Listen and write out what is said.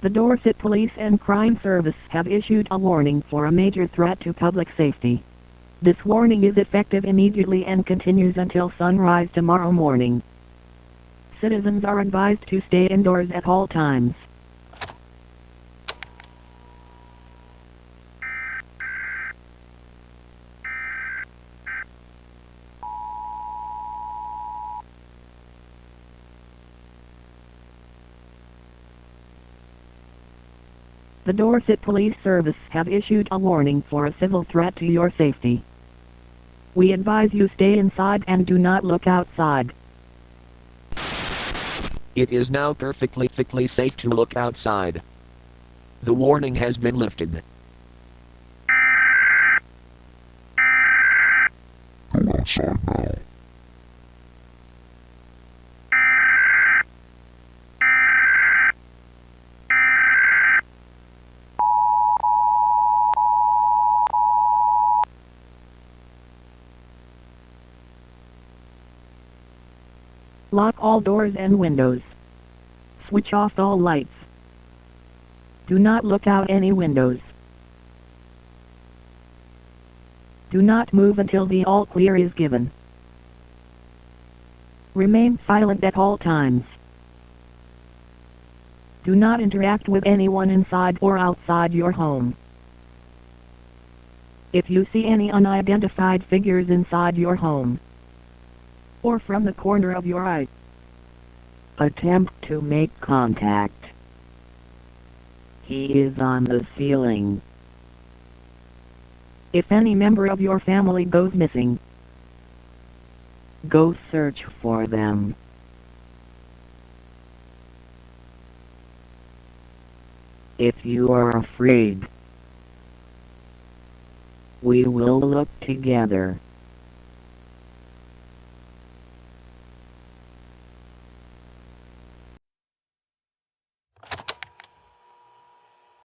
The Dorset Police and Crime Service have issued a warning for a major threat to public safety. This warning is effective immediately and continues until sunrise tomorrow morning. Citizens are advised to stay indoors at all times. The Dorset Police Service have issued a warning for a civil threat to your safety. We advise you stay inside and do not look outside. It is now perfectly safe to look outside. The warning has been lifted. Go outside now. Lock all doors and windows. Switch off all lights. Do not look out any windows. Do not move until the all clear is given. Remain silent at all times. Do not interact with anyone inside or outside your home. If you see any unidentified figures inside your home, or from the corner of your eye, attempt to make contact. He is on the ceiling. If any member of your family goes missing, go search for them. If you are afraid, we will look together.